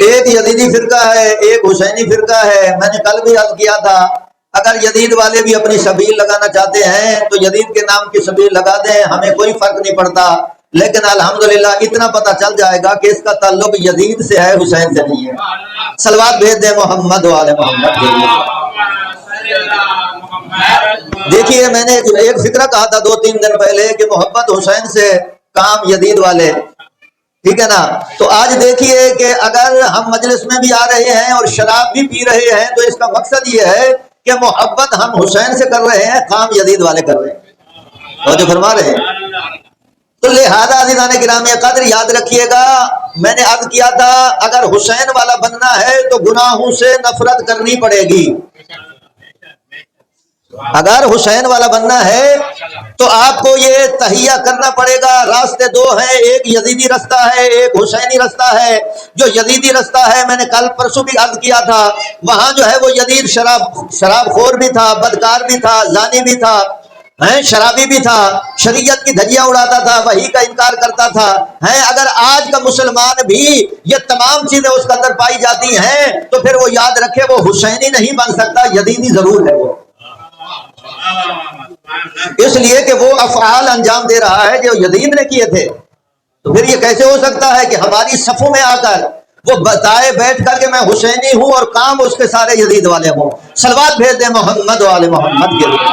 ایک یزیدی فرقہ ہے، ایک حسینی فرقہ ہے۔ میں نے کل بھی عرض کیا تھا اگر یزید والے بھی اپنی شبیل لگانا چاہتے ہیں تو یزید کے نام کی شبیل لگا دیں، ہمیں کوئی فرق نہیں پڑتا، لیکن الحمدللہ اتنا پتہ چل جائے گا کہ اس کا تعلق یزید سے ہے، حسین سے نہیں ہے۔ صلوات بھیج دیں محمد و آل محمد کے لیے۔ دیکھیے میں نے ایک فکرہ کہا تھا 2-3 دن پہلے کہ محبت حسین سے کام یزید والے، ٹھیک ہے نا؟ تو آج دیکھیے کہ اگر ہم مجلس میں بھی آ رہے ہیں اور شراب بھی پی رہے ہیں تو اس کا مقصد یہ ہے کہ محبت ہم حسین سے کر رہے ہیں، کام یزید والے کر رہے ہیں، توجہ فرما رہے ہیں۔ تو لہذا عزیزان گرامی قدر یاد رکھیے گا، میں نے عرض کیا تھا اگر حسین والا بننا ہے تو گناہوں سے نفرت کرنی پڑے گی۔ اگر حسین والا بننا ہے تو آپ کو یہ تہیہ کرنا پڑے گا۔ راستے دو ہیں، ایک یزیدی رستہ ہے، ایک حسینی رستہ ہے۔ جو یزیدی رستہ ہے میں نے کل پرسوں بھی عرض کیا تھا، وہاں جو ہے وہ یزید شراب خور بھی تھا، بدکار بھی تھا، زانی بھی تھا، شرابی بھی تھا، شریعت کی دھجیاں اڑاتا تھا، وحی کا انکار کرتا تھا۔ اگر آج کا مسلمان بھی یہ تمام چیزیں اس کے اندر پائی جاتی ہیں تو پھر وہ یاد رکھے وہ حسینی نہیں بن سکتا، یزیدی ضرور ہے وہ، اس لیے کہ وہ افعال انجام دے رہا ہے جو یزید نے کیے تھے۔ تو پھر یہ کیسے ہو سکتا ہے کہ ہماری صفوں میں آ کر وہ بتائے بیٹھ کر کہ میں حسینی ہوں اور کام اس کے سارے یزید والے ہوں۔ صلوات بھیج دیں محمد و آل محمد کے لیے۔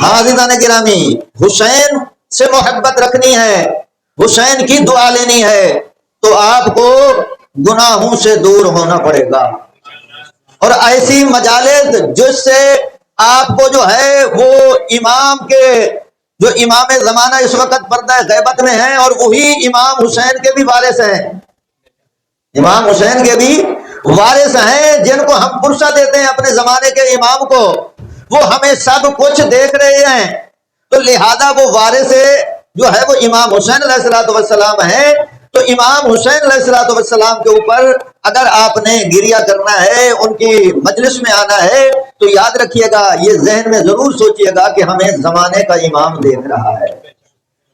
عزیزان گرامی حسین سے محبت رکھنی ہے، حسین کی دعا لینی ہے تو آپ کو گناہوں سے دور ہونا پڑے گا، اور ایسی مجالس جس سے آپ کو جو ہے وہ امام کے جو امام زمانہ اس وقت پردہ غیبت میں ہیں اور وہی امام حسین کے بھی وارث ہیں، امام حسین کے بھی وارث ہیں جن کو ہم پرسہ دیتے ہیں اپنے زمانے کے امام کو، وہ ہمیں سب کچھ دیکھ رہے ہیں، تو لہذا وہ وارث جو ہے وہ امام حسین علیہ السلام ہیں۔ تو امام حسین علیہ السلام کے اوپر اگر آپ نے گریہ کرنا ہے، ان کی مجلس میں آنا ہے تو یاد رکھیے گا، یہ ذہن میں ضرور سوچئے گا کہ ہمیں زمانے کا امام دیکھ رہا ہے۔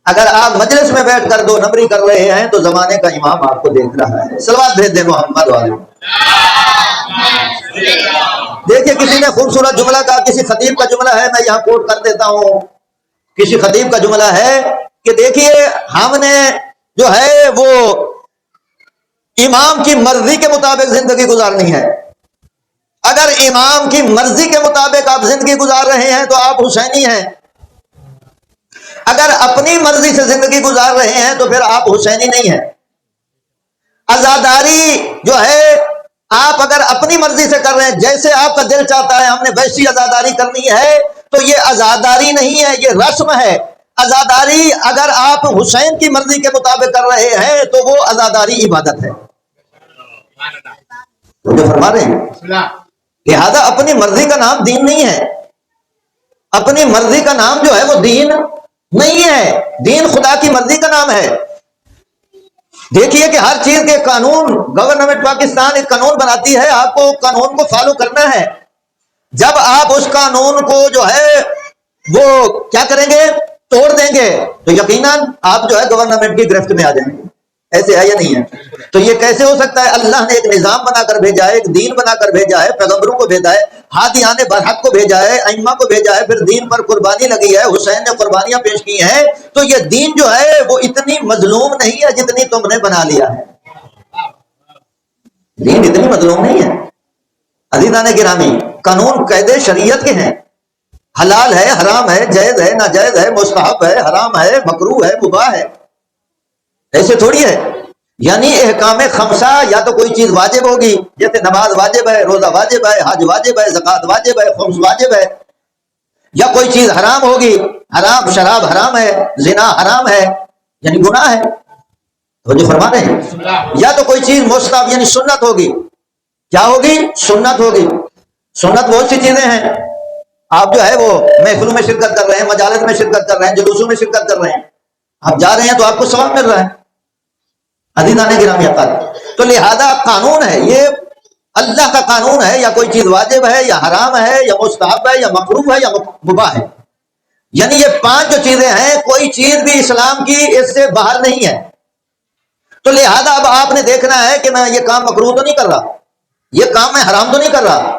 اگر آپ مجلس میں بیٹھ کر 2 نمبری کر رہے ہیں تو زمانے کا امام آپ کو دیکھ رہا ہے۔ صلوات بھیج دیں محمد والے۔ دیکھیے کسی نے خوبصورت جملہ کہا، کسی خطیب کا جملہ ہے، میں یہاں کوٹ کر دیتا ہوں۔ کسی خطیب کا جملہ ہے کہ دیکھیے ہم نے جو ہے وہ امام کی مرضی کے مطابق زندگی گزارنی ہے۔ اگر امام کی مرضی کے مطابق آپ زندگی گزار رہے ہیں تو آپ حسینی ہیں، اگر اپنی مرضی سے زندگی گزار رہے ہیں تو پھر آپ حسینی نہیں ہیں۔ عزاداری جو ہے آپ اگر اپنی مرضی سے کر رہے ہیں، جیسے آپ کا دل چاہتا ہے ہم نے ویسی عزاداری کرنی ہے، تو یہ عزاداری نہیں ہے، یہ رسم ہے۔ عزاداری اگر آپ حسین کی مرضی کے مطابق کر رہے ہیں تو وہ عزاداری عبادت ہے، جو فرما رہے ہیں۔ لہذا اپنی مرضی کا نام دین نہیں ہے، اپنی مرضی کا نام جو ہے وہ دین نہیں ہے، دین خدا کی مرضی کا نام ہے۔ دیکھیے کہ ہر چیز کے قانون، گورنمنٹ پاکستان ایک قانون بناتی ہے، آپ کو قانون کو فالو کرنا ہے۔ جب آپ اس قانون کو جو ہے وہ کیا کریں گے، توڑ دیں گے، تو یقیناً آپ جو ہے گورنمنٹ کی گرفت میں آ جائیں گے۔ ایسے ہے یا نہیں ہے؟ تو یہ کیسے ہو سکتا ہے؟ اللہ نے ایک نظام بنا کر بھیجا ہے، ایک دین بنا کر بھیجا ہے، پیغمبروں کو بھیجا ہے، ہادیان برحق کو بھیجا ہے، ائمہ کو بھیجا ہے، پھر دین پر قربانی لگی ہے، حسین نے قربانیاں پیش کی ہیں، تو یہ دین جو ہے وہ اتنی مظلوم نہیں ہے جتنی تم نے بنا لیا ہے۔ دین اتنی مظلوم نہیں ہے عزیزان گرامی، قانون قید شریعت کے ہیں، حلال ہے، حرام ہے، جائز ہے، ناجائز ہے، مستحب ہے، حرام ہے، مکروہ ہے، مباح ہے، ایسے تھوڑی ہے۔ یعنی احکام خمسہ یا تو کوئی چیز واجب ہوگی، جیسے نماز واجب ہے، روزہ واجب ہے، حج واجب ہے، زکوٰۃ واجب ہے، خمس واجب ہے، یا کوئی چیز حرام ہوگی، حرام شراب حرام ہے، زنا حرام ہے، یعنی گناہ ہے، تو جو فرما رہے ہیں۔ یا تو کوئی چیز مستحب یعنی سنت ہوگی، کیا ہوگی؟ سنت ہوگی۔ سنت بہت سی چیزیں ہیں، آپ جو ہے وہ محفلوں میں شرکت کر رہے ہیں، مجالس میں شرکت کر رہے ہیں، جلوسوں میں شرکت کر رہے ہیں، آپ جا رہے ہیں تو آپ کو ثواب مل رہا ہے عزیزان گرامی اقدار۔ تو لہذا قانون ہے، یہ اللہ کا قانون ہے، یا کوئی چیز واجب ہے یا حرام ہے یا مستحب ہے یا مکروہ ہے یا مباح ہے، یعنی یہ 5 جو چیزیں ہیں کوئی چیز بھی اسلام کی اس سے باہر نہیں ہے۔ تو لہذا اب آپ نے دیکھنا ہے کہ میں یہ کام مکروہ تو نہیں کر رہا، یہ کام میں حرام تو نہیں کر رہا،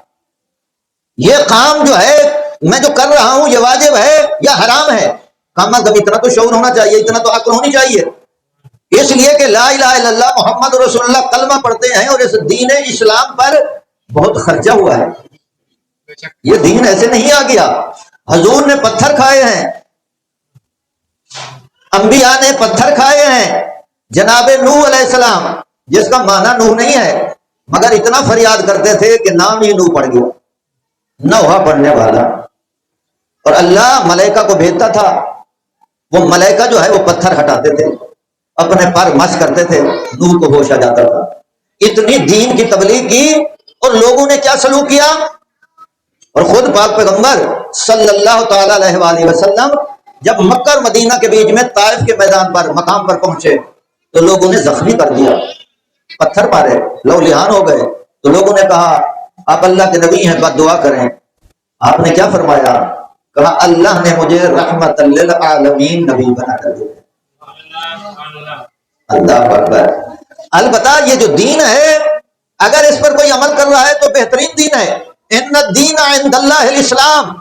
یہ کام جو ہے میں جو کر رہا ہوں یہ واجب ہے یا حرام ہے. کام کم اتنا تو شعور ہونا چاہیے، اتنا تو عقل ہونی چاہیے. اس لیے کہ لا الہ الا اللہ محمد رسول اللہ کلمہ پڑھتے ہیں اور اس دین اسلام پر بہت خرچہ ہوا ہے. یہ دین ایسے نہیں آ گیا. حضور نے پتھر کھائے ہیں، انبیاء نے پتھر کھائے ہیں. جناب نوح علیہ السلام، جس کا معنی نوح نہیں ہے مگر اتنا فریاد کرتے تھے کہ نام ہی نوح پڑ گیا، نوحہ پڑھنے والا. اور اللہ ملائکہ کو بھیجتا تھا، وہ ملائکہ جو ہے وہ پتھر ہٹاتے تھے، اپنے پر مس کرتے تھے، نوح کو ہوش آ جاتا تھا. اتنی دین کی تبلیغ کی اور لوگوں نے کیا سلوک کیا. اور خود پاک پیغمبر صلی اللہ تعالی علیہ وآلہ وسلم جب مکہ اور مدینہ کے بیچ میں طائف کے میدان پر مقام پر پہنچے تو لوگوں نے زخمی کر دیا، پتھر مارے، لو لہان ہو گئے. تو لوگوں نے کہا آپ اللہ کے نبی ہیں، بد دعا کریں. آپ نے کیا فرمایا؟ کہا اللہ نے مجھے رحمت للعالمین نبی بنا کر دیا. اللہ اکبر. البتہ یہ جو دین ہے اگر اس پر کوئی عمل کر رہا ہے تو بہترین دین ہے. ان الدین عند اللہ الاسلام.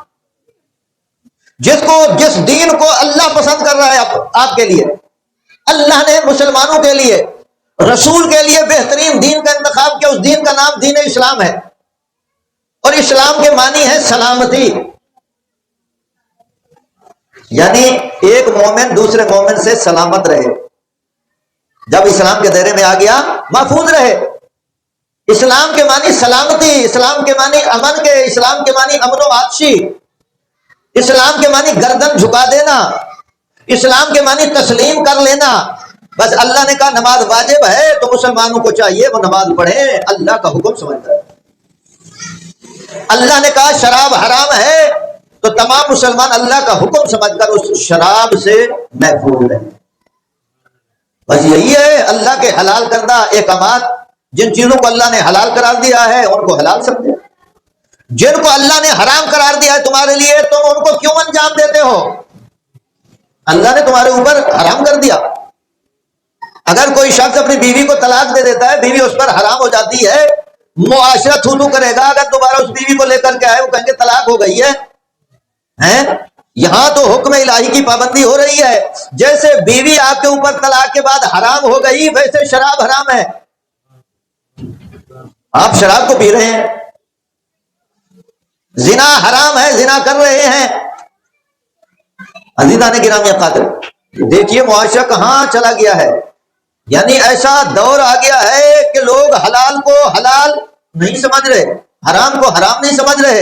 جس دین کو اللہ پسند کر رہا ہے آپ کے لیے، اللہ نے مسلمانوں کے لیے، رسول کے لیے بہترین دین کا انتخاب کیا، اس دین کا نام دین اسلام ہے. اور اسلام کے معنی ہے سلامتی، یعنی ایک مومن دوسرے مومن سے سلامت رہے. جب اسلام کے دائرے میں آ گیا محفوظ رہے. اسلام کے معنی سلامتی، اسلام کے معنی امن کے، اسلام کے معنی امن و عطشی، اسلام کے معنی گردن جھکا دینا، اسلام کے معنی تسلیم کر لینا. بس اللہ نے کہا نماز واجب ہے تو مسلمانوں کو چاہیے وہ نماز پڑھیں، اللہ کا حکم سمجھ کر. اللہ نے کہا شراب حرام ہے تو تمام مسلمان اللہ کا حکم سمجھ کر اس شراب سے محفوظ رہیں. بس یہی ہے اللہ کے حلال کردہ احکامات. جن چیزوں کو اللہ نے حلال قرار دیا ہے ان کو حلال سمجھے، جن کو اللہ نے حرام قرار دیا ہے تمہارے لیے تم ان کو کیوں انجام دیتے ہو؟ اللہ نے تمہارے اوپر حرام کر دیا. اگر کوئی شخص اپنی بیوی کو طلاق دے دیتا ہے، بیوی اس پر حرام ہو جاتی ہے، معاشرہ تھو کرے گا. اگر دوبارہ اس بیوی کو لے کر کے آئے وہ کہیں گے طلاق ہو گئی ہے. یہاں تو حکم الہی کی پابندی ہو رہی ہے. جیسے بیوی آپ کے اوپر طلاق کے بعد حرام ہو گئی ویسے شراب حرام ہے. آپ شراب کو پی رہے ہیں، زنا حرام ہے، زنا کر رہے ہیں. عزیزان گرامی قادر، دیکھیے معاشرہ کہاں چلا گیا ہے. یعنی ایسا دور آ گیا ہے کہ لوگ حلال کو حلال نہیں سمجھ رہے، حرام کو حرام نہیں سمجھ رہے.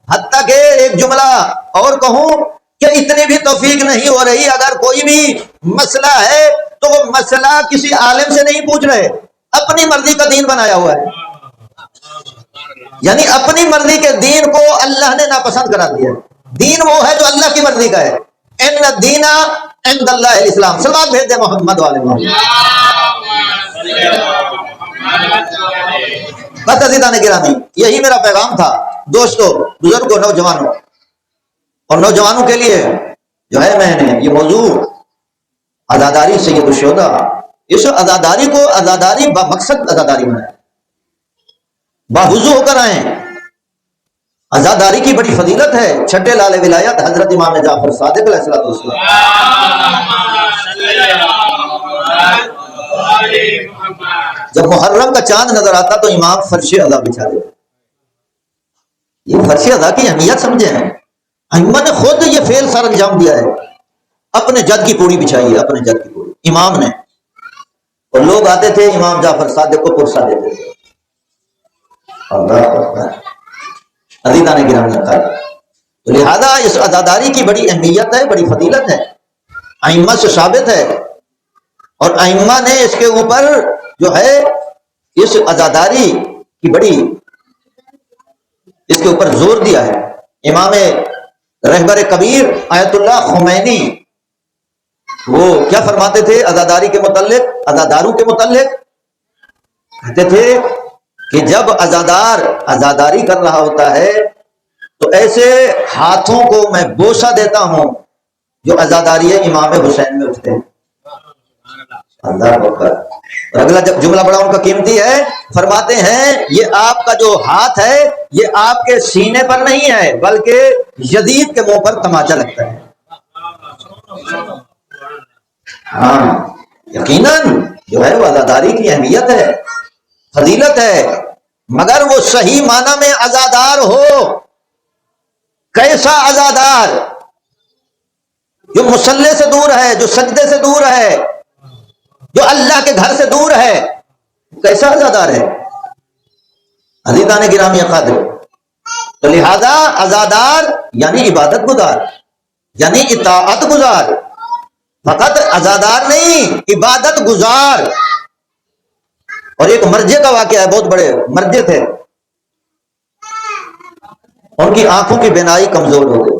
حتیٰ کہ ایک جملہ اور کہوں کہ اتنی بھی توفیق نہیں ہو رہی، اگر کوئی بھی مسئلہ ہے تو وہ مسئلہ کسی عالم سے نہیں پوچھ رہے، اپنی مرضی کا دین بنایا ہوا ہے. یعنی اپنی مرضی کے دین کو اللہ نے ناپسند کرا دیا. دین وہ ہے جو اللہ کی مرضی کا ہے. ان الدین عند اللہ الاسلام. صلوات بھیج دے محمد والے محمد. بس عزیزان گرامی یہی میرا پیغام تھا دوستو، بزرگوں، نوجوانوں. اور نوجوانوں کے لیے جو ہے میں نے یہ موضوع عزاداری سید الشہداء، اس عزاداری کو عزاداری بمقصد عزاداری بنائے، باوضو ہو کر آئیں. عزاداری کی بڑی فضیلت ہے. چھٹے لال ولایت حضرت امام جعفر صادق علیہ السلام. جب محرم کا چاند نظر آتا تو امام فرش ادا بچھا دیتے. یہ فرش ادا کی اہمیت سمجھے ہیں. ائمہ نے خود یہ فعل سر انجام دیا ہے. اپنے جد کی پوری بچھائی ہے، اپنے جد کی پوری امام نے. اور لوگ آتے تھے امام جعفر صادق کو پرسا دیتے تھے. عزیزان گرامی قادر، تو لہذا اس عزاداری کی بڑی اہمیت ہے، بڑی فضیلت ہے، ائمہ سے ثابت ہے. اور ائمہ نے اس کے اوپر جو ہے اس عزاداری کی بڑی اس کے اوپر زور دیا ہے. امام رہبر کبیر آیت اللہ خمینی وہ کیا فرماتے تھے عزاداری کے متعلق، عزاداروں کے متعلق؟ کہتے تھے کہ جب عزادار عزاداری کر رہا ہوتا ہے تو ایسے ہاتھوں کو میں بوسہ دیتا ہوں جو عزاداری امام حسین میں اٹھتے ہیں. اللہ اکبر۔ اور اگلا جملہ بڑا ان کا قیمتی ہے، فرماتے ہیں یہ آپ کا جو ہاتھ ہے یہ آپ کے سینے پر نہیں ہے بلکہ یزید کے منہ پر تماچا لگتا ہے۔ ہاں یقیناً جو ہے وہ عزاداری کی اہمیت ہے، فضیلت ہے، مگر وہ صحیح معنی میں عزادار ہو۔ کیسا عزادار؟ جو مصلی سے دور ہے، جو سجدے سے دور ہے، جو اللہ کے گھر سے دور ہے، کیسا عزادار ہے؟ عزیزان گرامی قدر، تو لہذا عزادار یعنی عبادت گزار، یعنی اطاعت گزار، فقط عزادار نہیں، عبادت گزار۔ اور ایک مرجے کا واقعہ ہے، بہت بڑے مرجے تھے، ان کی آنکھوں کی بینائی کمزور ہو گئی،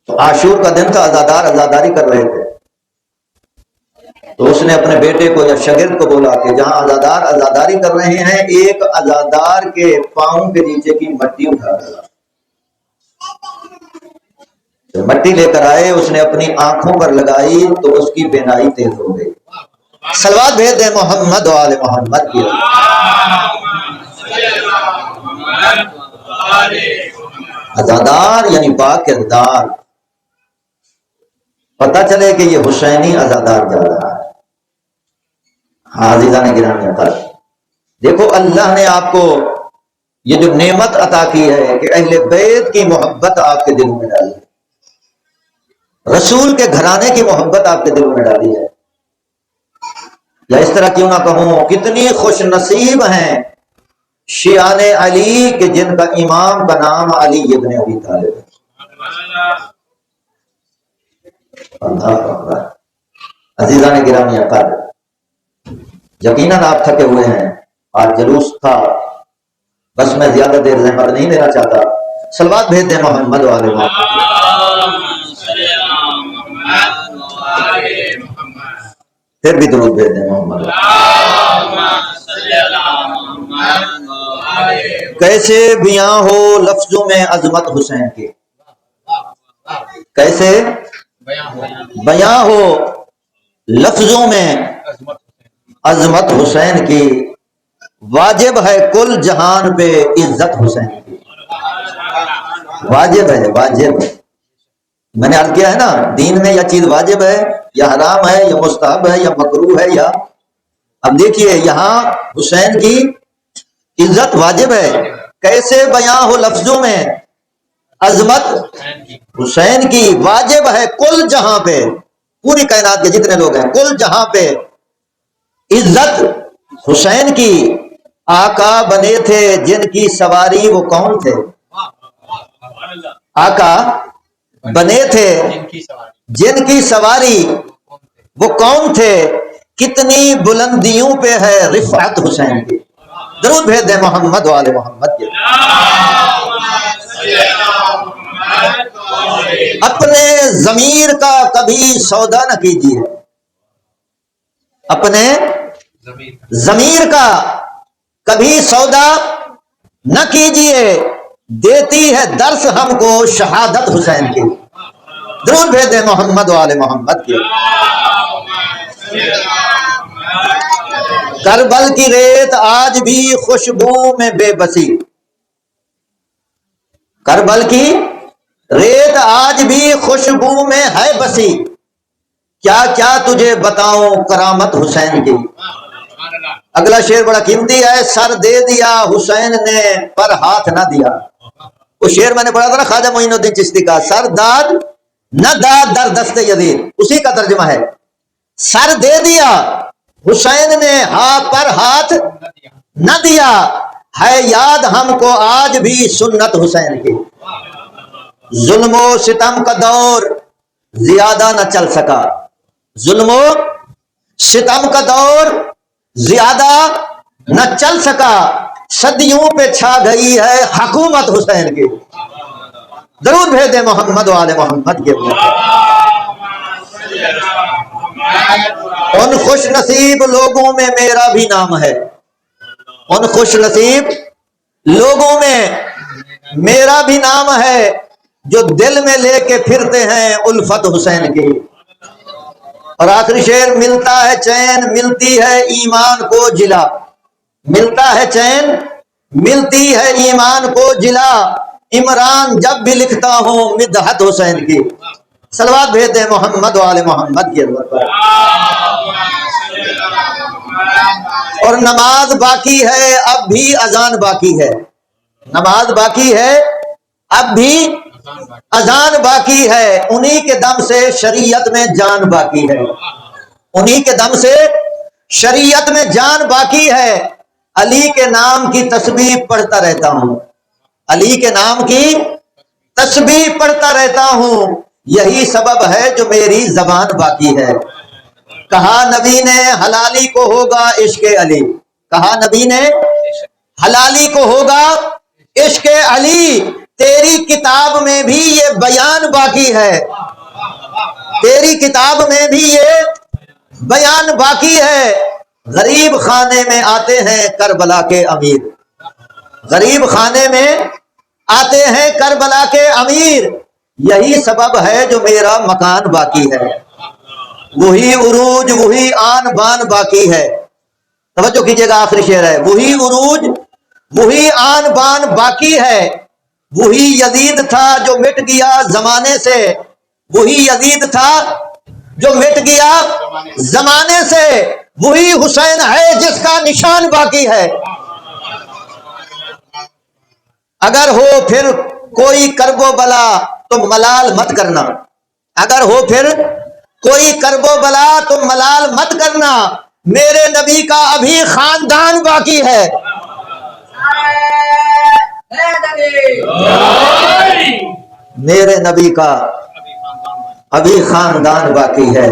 تو عاشور کا دن تھا، عزادار عزاداری کر رہے تھے، تو اس نے اپنے بیٹے کو یا شاگرد کو بولا کہ جہاں عزادار عزاداری کر رہے ہیں ایک عزادار کے پاؤں کے نیچے کی مٹی اٹھا کر، تو مٹی لے کر آئے، اس نے اپنی آنکھوں پر لگائی تو اس کی بینائی تیز ہو گئی۔ صلوات بھیج دیں محمد و آل محمد کی۔ عزادار یعنی با کردار، پتہ چلے کہ یہ حسینی عزادار جا رہا ہے۔ ہاں عزیزان گرامی اقدار، دیکھو اللہ نے آپ کو یہ جو نعمت عطا کی ہے کہ اہل بیت کی محبت آپ کے دلوں میں ڈالی ہے، رسول کے گھرانے کی محبت آپ کے دلوں میں ڈالی ہے، یا اس طرح کیوں نہ کہوں کتنی خوش نصیب ہیں شیعان علی کہ جن کا امام کا نام علی ابن ابی طالب ہے۔ اللہ اکبر۔ عزیزان گرامی اقدار، یقیناً آپ تھکے ہوئے ہیں، آج جلوس تھا، بس میں زیادہ دیر زحمت نہیں دینا چاہتا، صلوات بھیج دیں محمد و آل محمد، پھر بھی درود بھیج دیں محمد۔ کیسے بیاں ہو لفظوں میں عظمت حسین کی، کیسے بیاں ہو لفظوں میں عظمت حسین کی، واجب ہے کل جہان پہ عزت حسین کی، واجب ہے، واجب۔ میں نے عرض کیا ہے نا، دین میں یا چیز واجب ہے یا حرام ہے یا مستحب ہے یا مکروہ ہے یا، اب دیکھیے یہاں حسین کی عزت واجب ہے، کیسے بیاں ہو لفظوں میں عظمت حسین کی، واجب ہے کل جہاں پہ، پوری کائنات کے جتنے لوگ ہیں کل جہاں پہ عزت حسین کی۔ آقا بنے تھے جن کی سواری وہ کون تھے؟ آقا بنے تھے جن کی سواری وہ کون تھے؟ کتنی بلندیوں پہ ہے رفعت حسین کی۔ درود بھیج دیں محمد و آل محمد کے۔ اپنے ضمیر کا کبھی سودا نہ کیجیے، اپنے ضمیر کا کبھی سودا نہ کیجیے، دیتی ہے درس ہم کو شہادت حسین کی۔ درود بھیج دیں محمد و آل محمد کی۔ کربل کی ریت آج بھی خوشبو میں بے بسی، کربل کی ریت آج بھی خوشبو میں ہے بسی، کیا کیا تجھے بتاؤں کرامت حسین کی۔ اگلا شعر بڑا قیمتی ہے، سر دے دیا حسین نے پر ہاتھ نہ دیا۔ وہ شعر میں نے پڑھا تھا نا خواجہ معین الدین چشتی کا، سر داد نہ داد در دست یزید، اسی کا ترجمہ ہے، سر دے دیا حسین نے ہاں پر ہاتھ نہ دیا، ہے یاد ہم کو آج بھی سنت حسین کی۔ ظلم و ستم کا دور زیادہ نہ چل سکا، ظلم و ستم کا دور زیادہ نہ چل سکا، صدیوں پہ چھا گئی ہے حکومت حسین کی۔ درود بھیج دیں محمد و آل محمد کے۔ ان خوش نصیب لوگوں میں میرا بھی نام ہے، ان خوش نصیب لوگوں میں میرا بھی نام ہے، جو دل میں لے کے پھرتے ہیں الفت حسین کی۔ اور آخری شعر، ملتا ہے چین ملتی ہے ایمان کو جلا، ملتا ہے چین ملتی ہے ایمان کو جلا، عمران جب بھی لکھتا ہوں مدحت حسین کی۔ صلوات بھیجتے ہیں محمد و آل محمد کی عظمت پر۔ اور نماز باقی ہے اب بھی اذان باقی ہے، نماز باقی ہے اب بھی اذان باقی ہے، انہی کے دم سے شریعت میں جان باقی ہے، انہی کے دم سے شریعت میں جان باقی ہے۔ علی کے نام کی تسبیح پڑھتا رہتا ہوں، علی کے نام کی تسبیح پڑھتا رہتا ہوں، یہی سبب ہے جو میری زبان باقی ہے۔ کہا نبی نے حلالی کو ہوگا عشق علی، کہا نبی نے حلالی کو ہوگا عشق علی، تیری کتاب میں بھی یہ بیان باقی ہے، تیری کتاب میں بھی یہ بیان باقی ہے۔ غریب خانے میں آتے ہیں کربلا کے امیر، غریب خانے میں آتے ہیں کربلا کے امیر، یہی سبب ہے جو میرا مکان باقی ہے، وہی عروج وہی آن بان باقی ہے۔ توجہ کیجئے گا، آخری شعر ہے، وہی عروج وہی آن بان باقی ہے، وہی یزید تھا جو مٹ گیا زمانے سے، وہی یزید تھا جو مٹ گیا زمانے سے، وہی حسین ہے جس کا نشان باقی ہے۔ اگر ہو پھر کوئی کرب و بلا تو ملال مت کرنا، اگر ہو پھر کوئی کرب و بلا تو ملال مت کرنا، میرے نبی کا ابھی خاندان باقی ہے، میرے نبی کا ابھی خاندان باقی ہے۔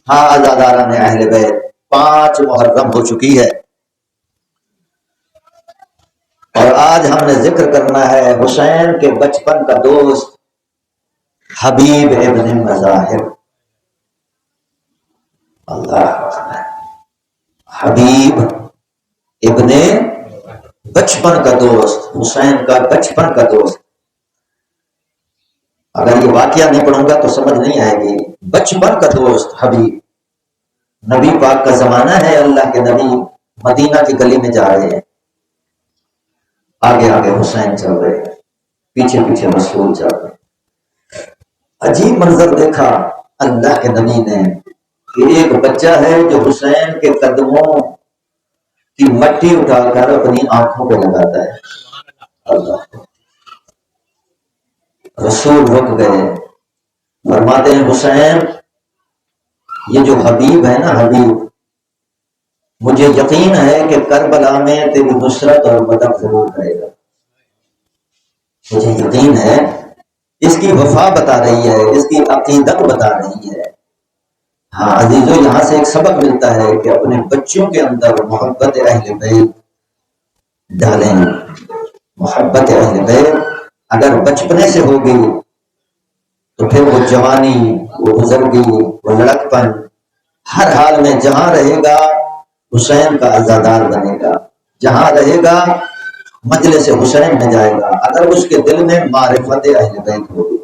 ہاں عزاداران اہل بیت، 5 محرم ہو چکی ہے، اور آج ہم نے ذکر کرنا ہے حسین کے بچپن کا دوست حبیب ابن مظاہر۔ اللہ، حبیب ابن بچپن کا دوست، حسین کا بچپن کا دوست۔ اگر یہ واقعہ نہیں پڑھوں گا تو سمجھ نہیں آئے گی۔ بچپن کا دوست حبیب، نبی پاک کا زمانہ ہے، اللہ کے نبی مدینہ کی گلی میں جا رہے ہیں، آگے آگے حسین چل رہے ہیں، پیچھے پیچھے رسول چل رہے ہیں۔ عجیب منظر دیکھا اللہ کے نبی نے کہ ایک بچہ ہے جو حسین کے قدموں کی مٹی اٹھا کر اپنی آنکھوں پہ لگاتا ہے۔ اللہ، رسول رک گئے، فرماتے ہیں حسین یہ جو حبیب ہے نا حبیب، مجھے یقین ہے کہ کربلا میں تیری نصرت اور مدد ضرور کرے گا، مجھے یقین ہے، اس کی وفا بتا رہی ہے، اس کی عقیدت بتا رہی ہے۔ ہاں عزیزو، یہاں سے ایک سبق ملتا ہے کہ اپنے بچوں کے اندر محبت اہل بیت ڈالیں۔ محبت اہل بیت اگر بچپنے سے ہوگی تو پھر وہ جوانی، وہ بزرگی، وہ لڑکپن، ہر حال میں جہاں رہے گا حسین کا عزادار بنے گا، جہاں رہے گا مجلس حسین میں جائے گا۔ اگر اس کے دل میں معرفت اہل بیت ہوگی،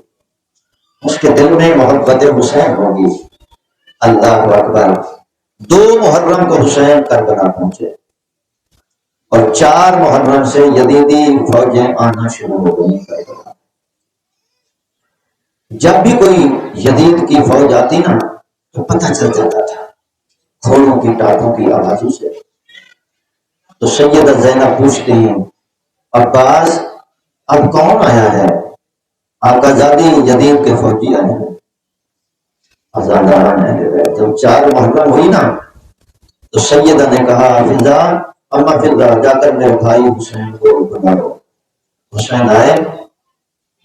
اس کے دل میں محبت حسین ہوگی۔ اللہ اکبر، 2 محرم کو حسین کربلا پہنچے، اور 4 محرم سے یزیدی فوجیں آنا شروع ہو گئی کربلا۔ جب بھی کوئی یزید کی فوج آتی نا تو پتہ چل جاتا تھا گھوڑوں کی ٹاپوں کی آوازوں سے۔ تو سیدہ زینب پوچھتی ہیں عباس اب کون آیا ہے؟ آقا زادی یزید کے فوجی آئے ہیں۔ عزاداران اہل بیت، جب 4 محرم ہوئی نا تو سیدہ نے کہا فضا، اما فضا جا کر میرے بھائی حسین کو بلاؤ۔ حسین آئے،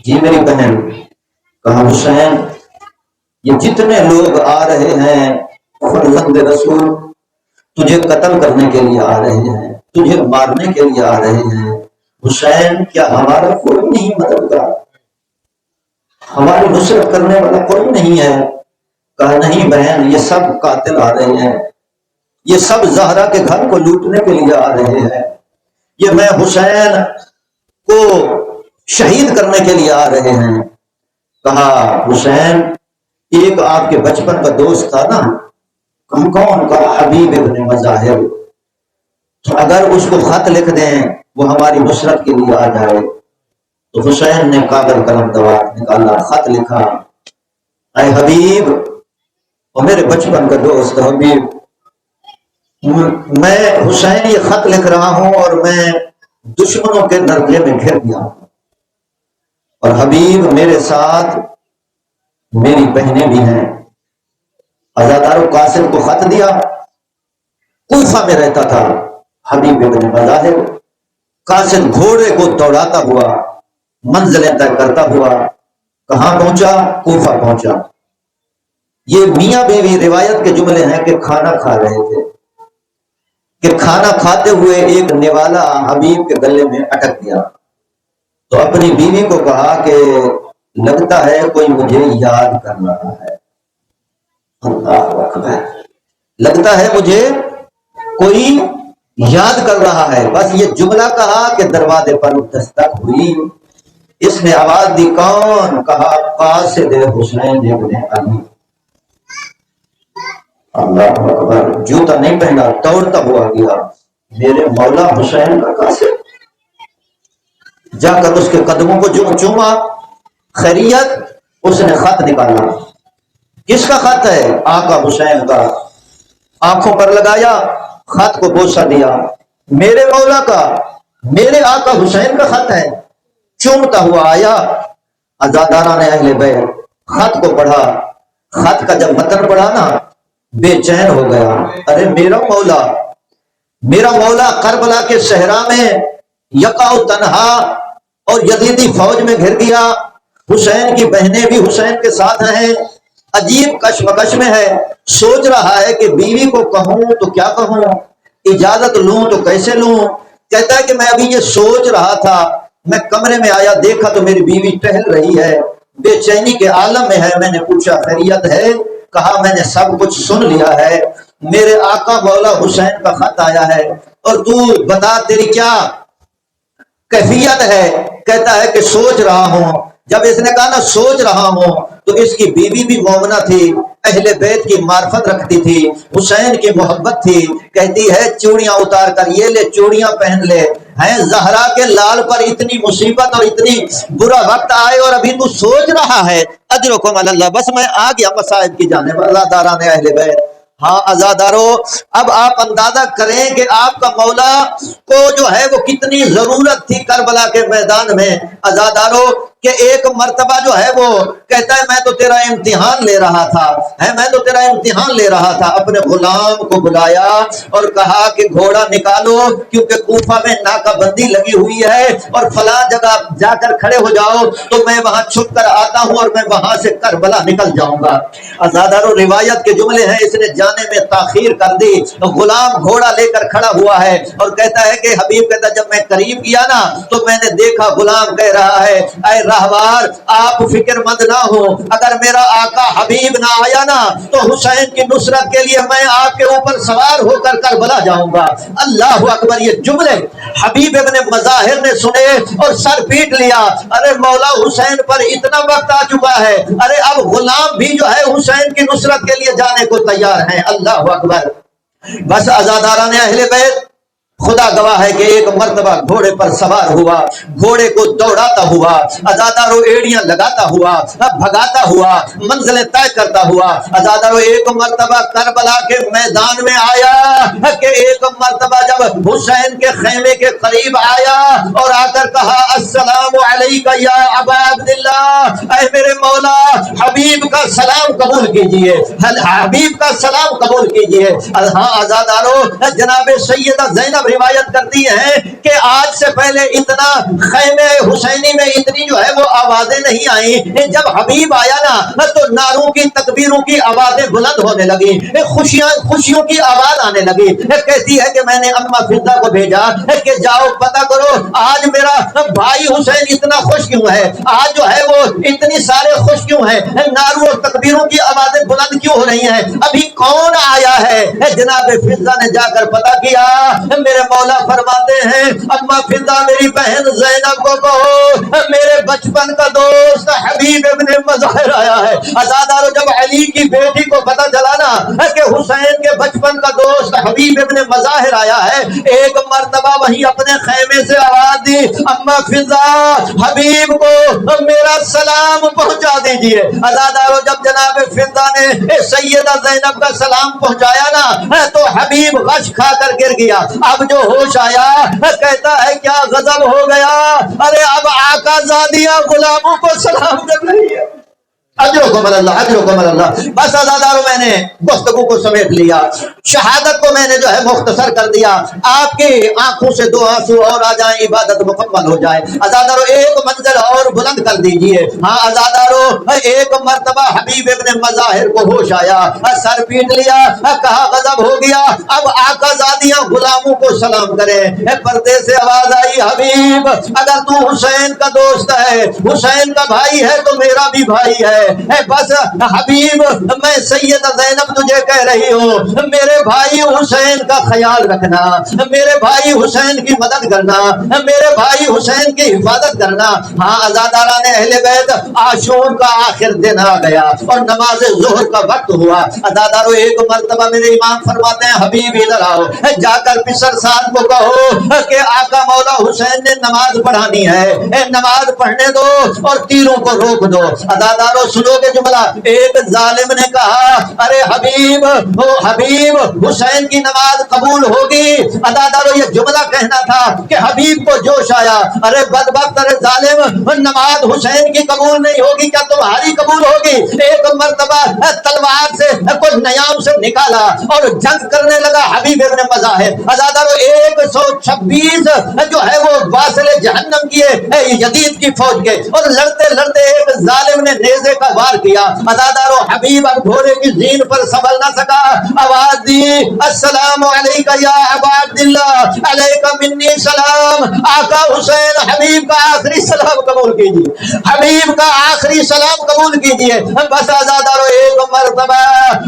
جی میری بہن، کہا حسین یہ جتنے لوگ آ رہے ہیں فرزند رسول تجھے قتل کرنے کے لیے آ رہے ہیں، تجھے مارنے کے لیے آ رہے ہیں، حسین کیا ہمارا کوئی نہیں مددگار، ہماری نصرت کرنے والا کوئی نہیں ہے؟ کہا نہیں بہن، یہ سب قاتل آ رہے ہیں، یہ سب زہرا کے گھر کو لوٹنے کے لیے آ رہے ہیں، یہ میں حسین کو شہید کرنے کے لیے آ رہے ہیں۔ کہا حسین ایک آپ کے بچپن کا دوست تھا نا، کون کا حبیب ابن مظاہر، تو اگر اس کو خط لکھ دیں وہ ہماری نصرت کے لیے آ جائے، تو حسین نے کاغذ قلم دوات نکالا، خط لکھا، اے حبیب، اور میرے بچپن کا دوست حبیب، میں حسین یہ خط لکھ رہا ہوں اور میں دشمنوں کے درجے میں گھر گیا ہوں، اور حبیب میرے ساتھ میری بہنیں بھی ہیں۔ عزادار قاسم کو خط دیا، کوفہ میں رہتا تھا حبیب ابن مظاہر۔ قاسم گھوڑے کو دوڑاتا ہوا منزلیں طے کرتا ہوا کہاں پہنچا؟ کوفہ پہنچا۔ یہ میاں بیوی روایت کے جملے ہیں کہ کھانا کھا رہے تھے کہ کھانا کھاتے ہوئے ایک نوالا حبیب کے گلے میں اٹک گیا، تو اپنی بیوی کو کہا کہ لگتا ہے کوئی مجھے یاد کر رہا ہے۔ اللہ اکبر، لگتا ہے مجھے کوئی یاد کر رہا ہے۔ بس یہ جملہ کہا کہ دروازے پر دستک ہوئی، اس نے آواز دی، کون؟ کہا قاصد حسین ابن علی۔ اللہ اکبر، جوتا نہیں پہنا، دوڑتا ہوا گیا، میرے مولا حسین کا قاصد، جا کر اس کے قدموں کو چوما، خیریت؟ اس نے خط نکالا، کس کا خط ہے؟ آقا حسین کا، آنکھوں پر لگایا، خط کو بوسہ دیا، میرے مولا کا، میرے آقا حسین کا خط ہے، چومتا ہوا آیا۔ عزاداران اہل بیت خط کو پڑھا، خط کا جب متن پڑھا نا بے چین ہو گیا، ارے میرا مولا کربلا کے صحرا میں یقع تنہا اور یزیدی فوج میں گھر گیا، حسین کی بہنیں بھی حسین کے ساتھ ہیں، عجیب کشمکش میں ہے، سوچ رہا ہے کہ بیوی کو کہوں تو کیا کہوں، اجازت لوں تو کیسے لوں۔ کہتا ہے کہ میں ابھی یہ سوچ رہا تھا، میں کمرے میں آیا، دیکھا تو میری بیوی ٹہل رہی ہے، بے چینی کے عالم میں ہے، میں نے پوچھا خیریت ہے؟ کہا میں نے سب کچھ سن لیا ہے، میرے آقا مولا حسین کا خط آیا ہے، اور تو بتا تیری کیا کیفیت ہے؟ کہتا ہے کہ سوچ رہا ہوں۔ جب اس نے کہا نا سوچ رہا ہوں، تو اس کی بیوی بھی مومنہ تھی، اہل بیت کی معرفت رکھتی تھی، حسین کی محبت تھی، کہتی ہے چوڑیاں اتار کر یہ لے، چوڑیاں پہن لے، ہیں زہرا کے لال پر اتنی مصیبت اور اتنی برا وقت آئے اور ابھی تو سوچ رہا ہے، اجرکم علی اللہ۔ بس میں آ گیا مصائب کی جانب، عزاداران اہل بیت۔ ہاں عزادارو، اب آپ اندازہ کریں کہ آپ کا مولا کو جو ہے وہ کتنی ضرورت تھی کربلا کے میدان میں۔ عزادارو کہ ایک مرتبہ جو ہے وہ کہتا ہے میں تو تیرا امتحان لے رہا تھا، میں تو تیرا امتحان لے رہا تھا، اپنے غلام کو بلایا اور کہا کہ گھوڑا نکالو، کیونکہ کوفہ میں ناکہ بندی لگی ہوئی ہے اور فلاں جگہ جا کر کھڑے ہو جاؤ تو میں وہاں چھپ کر آتا ہوں اور میں وہاں سے کربلا نکل جاؤں گا۔ عزادارو روایت کے جملے ہیں، اس نے جانے میں تاخیر کر دی، غلام گھوڑا لے کر کھڑا ہوا ہے اور کہتا ہے کہ حبیب کہتا ہے جب میں قریب کیا نا تو میں نے دیکھا غلام کہہ رہا ہے اے راہوار آپ فکر مند نہ ہو، اگر میرا آقا حبیب نہ آیا نا تو حسین کی نصرت کے لیے میں آپ کے اوپر سوار ہو کر کربلا جاؤں گا۔ اللہ اکبر، یہ جملے حبیب ابن مظاہر نے سنے اور سر پیٹ لیا، ارے مولا حسین پر اتنا وقت آ چکا ہے، ارے اب غلام بھی جو ہے حسین کی نصرت کے لیے جانے کو تیار ہیں۔ اللہ اکبر۔ بس عزاداران اہل بیت خدا گواہ ہے کہ ایک مرتبہ گھوڑے پر سوار ہوا، گھوڑے کو دوڑاتا ہوا، عزادارو ایڑیاں لگاتا ہوا، بھگاتا ہوا، منزلیں طے کرتا ہوا، عزادارو ایک مرتبہ کربلا کے میدان میں آیا کہ ایک مرتبہ جب حسین کے خیمے کے قریب آیا اور آ کر کہا السلام علیکہ یا ابا عبداللہ، اے میرے مولا حبیب کا سلام قبول کیجئے، حبیب کا سلام قبول کیجئے۔ ہاں عزادارو جناب سیدہ زینب روایت کرتی ہیں کہ آج سے پہلے اتنا خیمے حسینی میں اتنی جو ہے وہ آوازیں نہیں آئیں، جب حبیب آیا نا تو نعروں کی تکبیروں کی آوازیں بلند ہونے لگی، خوشیوں کی آواز آنے لگی۔ کہتی ہے کہ میں نے اماں فضہ کو بھیجا کہ جاؤ پتہ کرو آج میرا بھائی حسین اتنا خوش کیوں ہے؟ آج جو ہے وہ اتنی سارے خوش کیوں ہیں؟ نعروں اور تکبیروں کی آوازیں بلند کیوں ہو رہی ہیں؟ ابھی کون آیا ہے؟ جناب فضہ نے جا کر پتہ کیا، میرے مولا فرماتے ہیں اما فضہ میری بہن زینب کو کہو میرے بچپن کا دوست حبیب ابن مظاہر آیا ہے۔ عزادارو جب علی کی بیٹی کو پتہ چلا نا کہ حسین کے بچپن کا دوست حبیب ابن مظاہر آیا ہے، ایک مرتبہ وہی اپنے خیمے سے آواز دی اما فضہ حبیب کو میرا سلام پہنچا دیجئے۔ عزادارو جب جناب فضہ نے سیدہ زینب کا سلام پہنچایا نا تو حبیب غش کھا کر گر گیا۔ اب جو ہوش آیا کہتا ہے کیا غضب ہو گیا، ارے اب آقا زادیاں غلاموں کو سلام کر رہی ہے۔ اجرکم اللہ اجرکم اللہ۔ بس عزادارو میں نے گفتگو کو سمیٹ لیا، شہادت کو میں نے جو ہے مختصر کر دیا، آپ کی آنکھوں سے دو آنسو اور آ جائیں، عبادت مکمل ہو جائے۔ عزادارو ایک منظر اور بلند کر دیجئے۔ ہاں عزادارو ایک مرتبہ حبیب ابن مظاہر کو ہوش آیا، سر پیٹ لیا، کہا غضب ہو گیا، اب آقا زادیاں غلاموں کو سلام کریں۔ پردے سے آواز آئی حبیب اگر تو حسین کا دوست ہے، حسین کا بھائی ہے تو میرا بھی بھائی ہے، بس حبیب میں سیدہ زینب تجھے کہہ رہی ہوں میرے بھائی حسین کا خیال رکھنا، میرے بھائی حسین کی مدد کرنا، میرے بھائی حسین کی حفاظت کرنا۔ ہاں عزاداران اہل بیت عاشور کا آخر دن آ گیا اور نماز ظہر کا وقت ہوا۔ عزادارو ایک مرتبہ میرے امام فرماتے ہیں حبیب ادھر آؤ، جا کر پسر سعد کو کہو کہ آقا مولا حسین نے نماز پڑھانی ہے، نماز پڑھنے دو اور تیروں کو روک دو۔ عزادارو سنو گے جملہ، ایک ظالم نے کہا ارے حبیب حسین کی نماز قبول ہوگی۔ عزادارو یہ جملہ کہنا تھا کہ حبیب کو جوش آیا، ارے بدبخت، ارے ظالم، نماز حسین کی قبول نہیں ہوگی کیا تمہاری قبول ہوگی؟ ایک مرتبہ تلوار سے کوئی نیام سے نکالا اور جنگ کرنے لگا حبیب ابن مظاہر۔ عزادارو 126 جو ہے وہ واصل جہنم کیے یزید کی فوج کے، اور لڑتے لڑتے ایک ظالم نے نیزے کا وار کیا۔ عزادارو حبیب اب گھوڑے کی زین پر سنبھل نہ سکا، آواز دی السلام علیکہ یا ابا عبداللہ علیکہ منی سلام۔ آقا حسین حبیب کا آخری سلام قبول کیجئے، حبیب کا آخری سلام قبول کیجئے۔ بس عزادارو ایک مرتبہ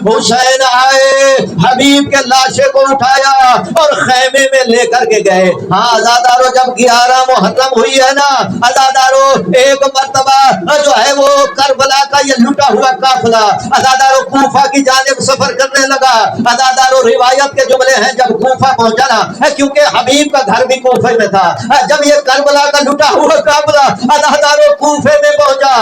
حسین آئے، حبیب کے لاشے کو اٹھایا اور خیمے میں لے کر کے گئے۔ ہاں عزادارو جب 11 محرم ہوئی ہے نا عزادارو ایک مرتبہ جو ہے وہ کربلا کا یہ لٹا ہوا قافلہ عزادارو کوفہ کی جانب سفر کرنے لگا۔ عزادارو روایت کے جملے ہیں جب کوفہ پہنچا نا، کیونکہ حبیب کا گھر بھی کوفہ میں تھا، جب یہ کربلا کا لٹا ہوا قافلہ عزادارو کوفے میں پہنچا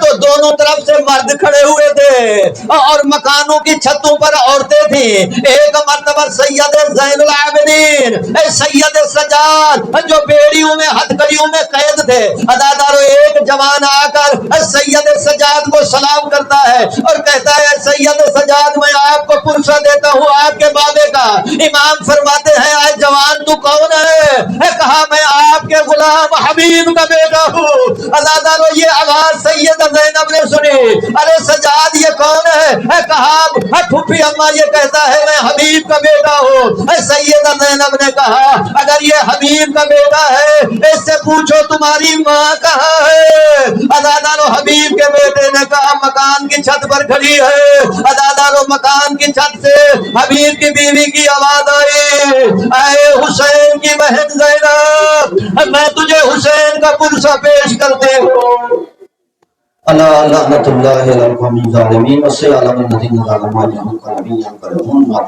تو دونوں طرف سے مرد کھڑے ہوئے تھے اور مکانوں کی چھتوں پر عورتیں تھیں۔ ایک مرتبہ سید زین العابدین سید سجاد جو بیڑیوں میں ہتھکڑیوں میں قید تھے، عزادارو ایک جوان آ کر سید سجاد کو سلام کرتا ہے اور کہتا ہے سید سجاد میں آپ کو پرسہ دیتا ہوں آپ کے بابے کا۔ امام فرماتے ہیں اے جوان تو کون ہے؟ کہا میں آپ کے غلام حبیب کا بیٹا ہوں۔ عزادارو یہ آواز سید زینب نے سنی، ارے سجاد یہ کون ہے؟ کہا پھوپھی اماں یہ کہتا ہے میں حبیب کا بیٹا ہوں۔ سید زینب نے کہا اگر یہ حبیب کا بیٹا ہے اس سے پوچھو تمہاری ماں کہاں ہے؟ عزادارو حبیب کے بیٹے نے کہا مکان کی چھت پر کھڑی ہے۔ عزادارو مکان کی چھت سے حبیب کی بیوی کی آواز آئی، اے حسین کی بہن زینب میں تجھے حسین کا پرسہ پیش کرتے ہوں۔ اللہ لعنت اللہ علی الظالمین وسلم علی الذین ظلموا انهم كانوا يعلمون ما